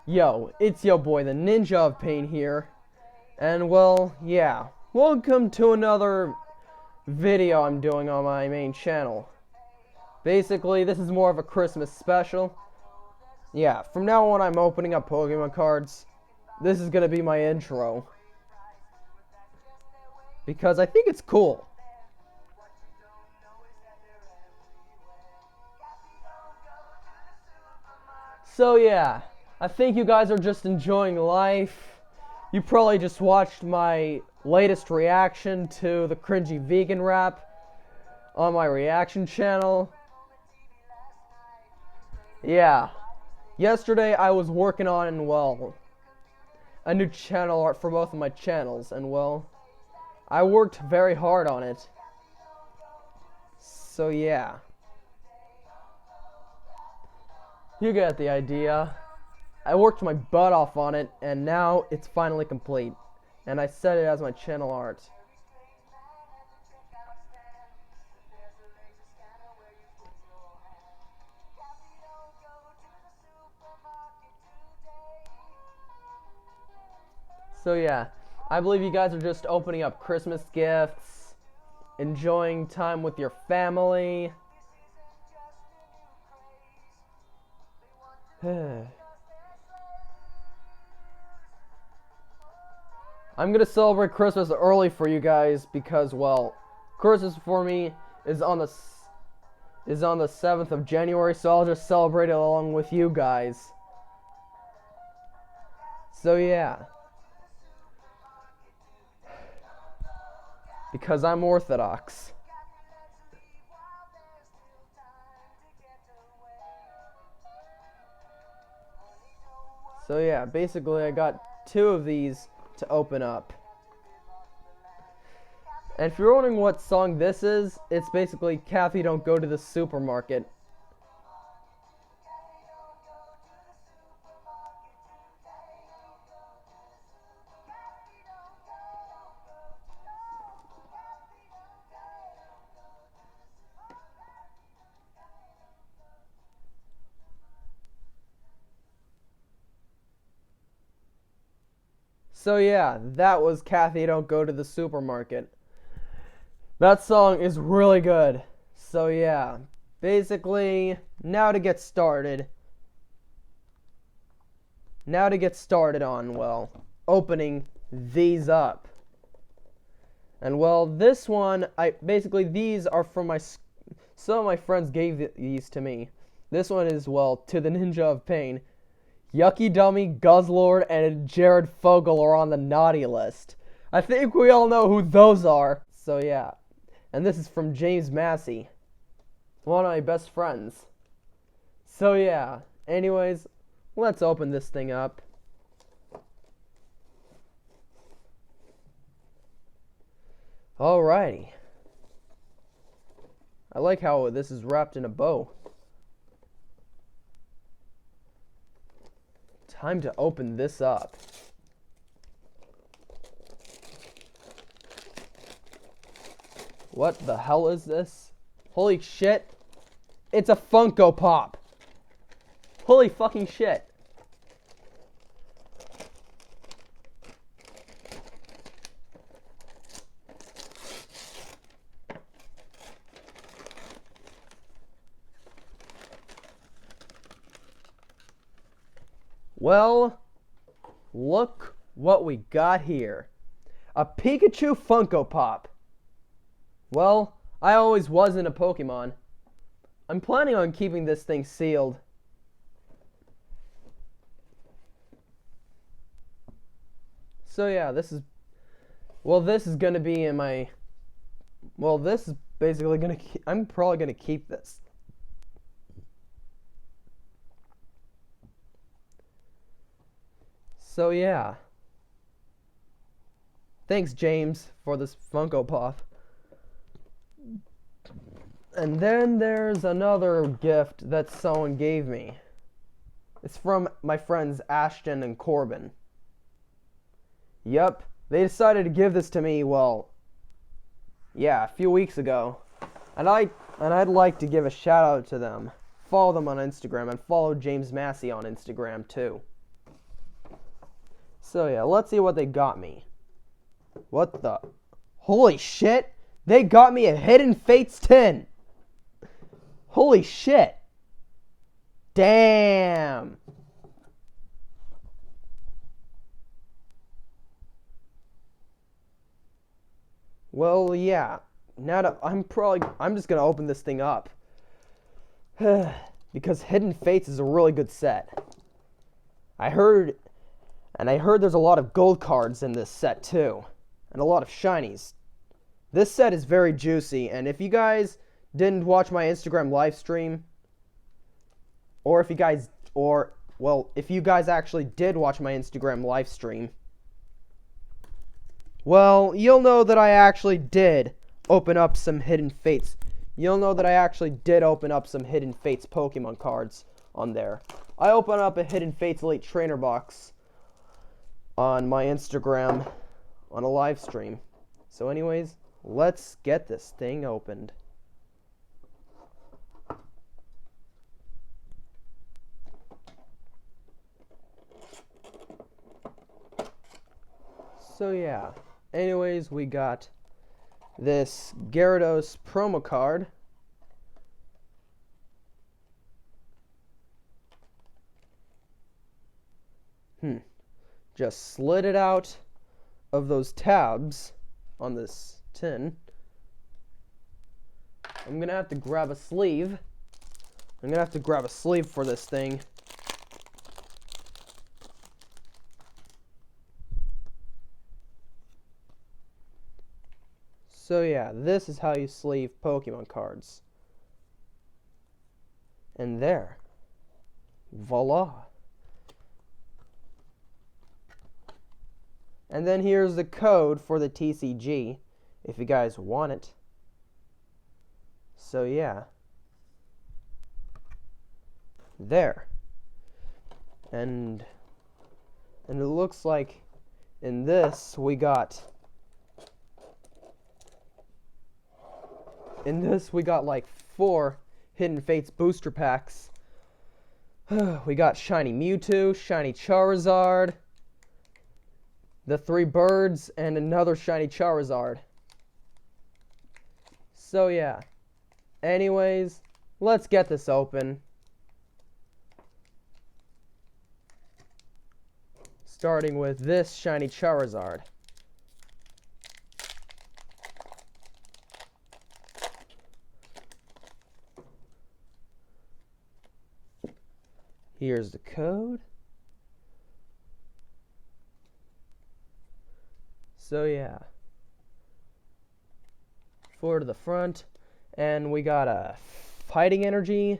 Yo, it's your boy, the Ninja of Pain here. And well, yeah. Welcome to another video I'm doing on my main channel. Basically, this is more of a Christmas special. Yeah, from now on I'm opening up Pokemon cards. This is gonna be my intro. Because I think it's cool. So yeah, I think you guys are just enjoying life. You probably just watched my latest reaction to the cringy vegan rap on my reaction channel. Yeah, yesterday I was working on, well, a new channel art for both of my channels, and well, I worked very hard on it. So yeah. You get the idea. I worked my butt off on it, and now it's finally complete. And I set it as my channel art. So yeah, I believe you guys are just opening up Christmas gifts, enjoying time with your family. I'm gonna celebrate Christmas early for you guys because, well, Christmas for me is on the 7th of January, so I'll just celebrate it along with you guys. So yeah, because I'm Orthodox. So yeah, basically I got 2 of these to open up. And if you're wondering what song this is, it's basically Kathy Don't Go to the Supermarket. So yeah, that was Kathy Don't Go to the Supermarket. That song is really good. So yeah, basically, now to get started on, well, opening these up. And well, this one, these are from some of my friends gave these to me. This one is, well, To the Ninja of Pain. Yucky Dummy, Guzzlord, and Jared Fogle are on the naughty list. I think we all know who those are. So yeah. And this is from James Massey, one of my best friends. So yeah. Anyways, let's open this thing up. Alrighty. I like how this is wrapped in a bow. Time to open this up. What the hell is this? Holy shit. It's a Funko Pop. Holy fucking shit. Well, look what we got here. A Pikachu Funko Pop. Well, I always was into Pokemon. I'm planning on keeping this thing sealed. So yeah, this is gonna be in my, this is basically gonna, I'm probably gonna keep this. So yeah. Thanks, James, for this Funko Pop. And then there's another gift that someone gave me. It's from my friends Ashton and Corbin. Yup, they decided to give this to me, well, yeah, a few weeks ago. And I'd like to give a shout out to them. Follow them on Instagram and follow James Massey on Instagram too. So yeah, let's see what they got me. What the? Holy shit! They got me a Hidden Fates 10! Holy shit! Damn! Well, yeah. Now that I'm just gonna open this thing up. Because Hidden Fates is a really good set. I heard there's a lot of gold cards in this set too. And a lot of shinies. This set is very juicy, and if you guys didn't watch my Instagram live stream, or if you guys actually did watch my Instagram live stream, well, you'll know that I actually did open up some Hidden Fates. You'll know that I actually did open up some Hidden Fates Pokemon cards on there. I opened up a Hidden Fates Elite Trainer box on my Instagram on a live stream. So anyways, let's get this thing opened. So yeah, anyways, we got this Gyarados promo card. Just slid it out of those tabs on this tin. I'm gonna have to grab a sleeve. I'm gonna have to grab a sleeve for this thing. So yeah, this is how you sleeve Pokemon cards. And there. Voila. And then here's the code for the TCG, if you guys want it. So yeah. There. And it looks like in this we got like 4 Hidden Fates booster packs. We got Shiny Mewtwo, Shiny Charizard, the 3 birds, and another Shiny Charizard. So yeah. Anyways, let's get this open. Starting with this Shiny Charizard. Here's the code. So yeah. Forward to the front. And we got a Fighting Energy,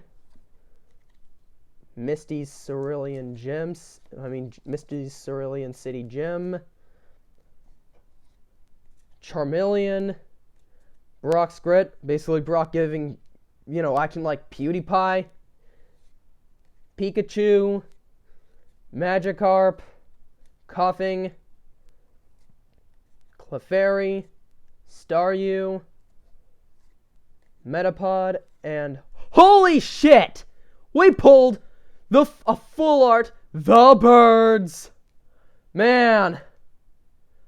Misty's Cerulean City Gym, Charmeleon, Brock's Grit, basically Brock giving, acting like PewDiePie, Pikachu, Magikarp, Coughing, Clefairy, Staryu, Metapod, and holy shit! We pulled a full art The Birds! Man!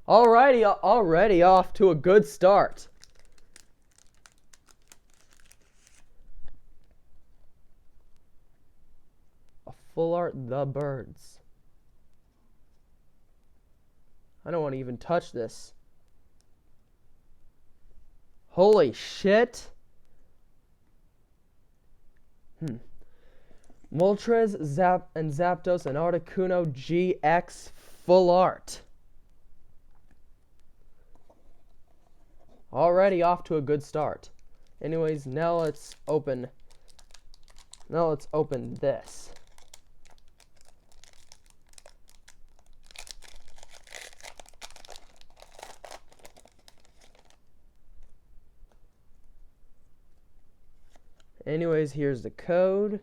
Already off to a good start. A full art The Birds. I don't want to even touch this. Holy shit! Moltres, Zapdos, and Articuno GX full art. Already off to a good start. Anyways, now let's open this. Anyways, here's the code.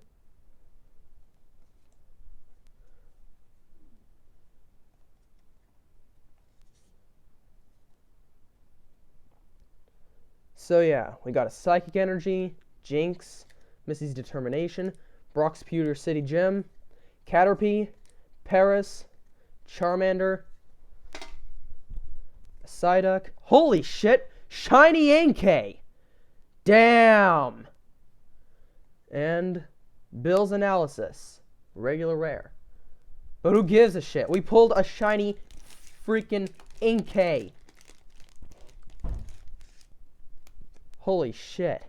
So yeah, we got a Psychic Energy, Jinx, Missy's Determination, Brock's Pewter City Gym, Caterpie, Paris, Charmander, Psyduck. Holy shit! Shiny Inkay! Damn! And Bill's Analysis. Regular rare. But who gives a shit? We pulled a shiny freaking Inkay. Holy shit.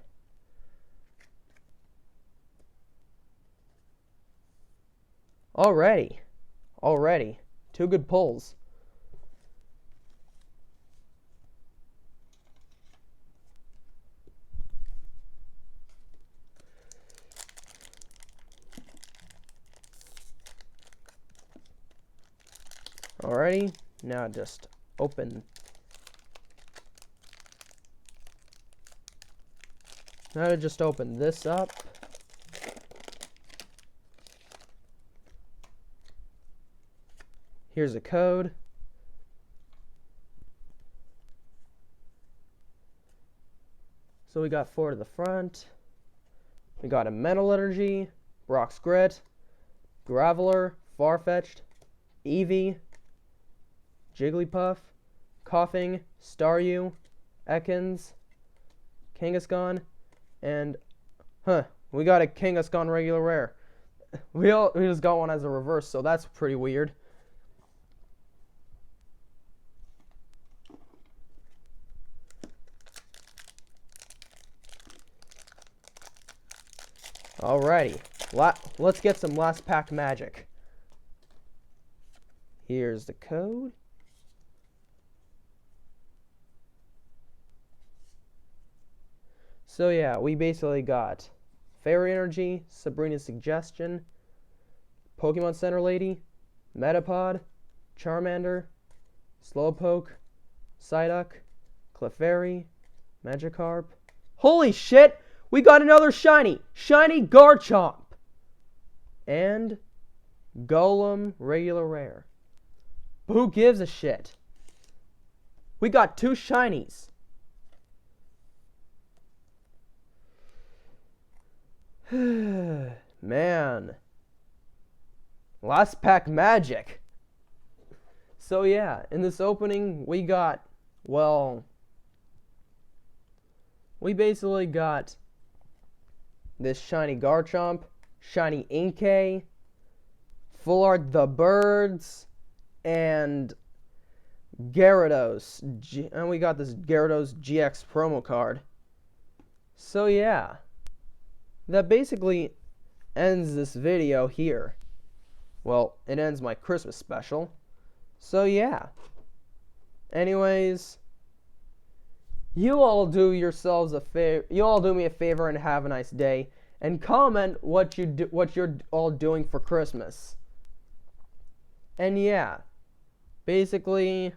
Already. Two good pulls. Alrighty, now just open. Now to just open this up. Here's a code. So we got 4 to the front. We got a Mental Energy, Brock's Grit, Graveler, Farfetch'd, Eevee, Jigglypuff, Coughing, Staryu, Ekans, Kangaskhan, and we got a Kangaskhan regular rare. We just got one as a reverse, so that's pretty weird. Alrighty, let's get some last pack magic. Here's the code. So yeah, we basically got Fairy Energy, Sabrina's Suggestion, Pokemon Center Lady, Metapod, Charmander, Slowpoke, Psyduck, Clefairy, Magikarp. Holy shit! We got another shiny Garchomp! And Golem regular rare. But who gives a shit? We got 2 shinies. Man. Last pack magic. So yeah, in this opening we got, well, we basically got this shiny Garchomp, shiny Inkay, Full Art the Birds, and Gyarados. And we got this Gyarados GX promo card. So yeah, that basically ends this video here. Well, it ends my Christmas special. So yeah. Anyways, you all do yourselves a favor. You all do me a favor and have a nice day. And comment what you're all doing for Christmas. And yeah, basically,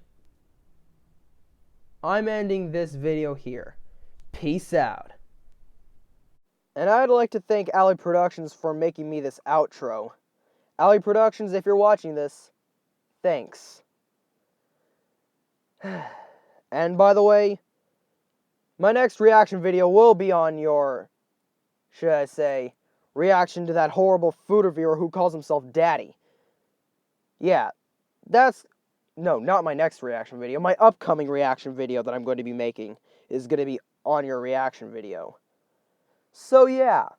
I'm ending this video here. Peace out. And I'd like to thank Alley Productions for making me this outro. Alley Productions, if you're watching this, thanks. And by the way, my next reaction video will be on your, should I say, reaction to that horrible food reviewer who calls himself Daddy. Yeah, no, not my next reaction video. My upcoming reaction video that I'm going to be making is going to be on your reaction video. So yeah,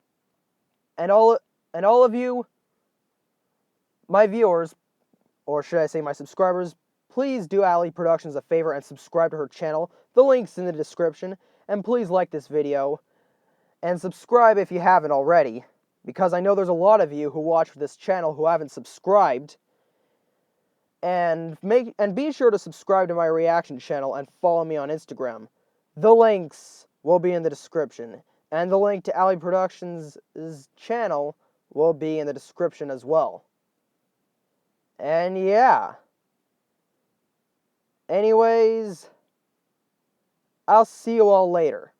and all of you, my viewers, or should I say my subscribers, please do Alley Productions a favor and subscribe to her channel. The link's in the description. And please like this video. And subscribe if you haven't already. Because I know there's a lot of you who watch this channel who haven't subscribed. And be sure to subscribe to my reaction channel and follow me on Instagram. The links will be in the description. And the link to Alley Productions' channel will be in the description as well. And yeah. Anyways, I'll see you all later.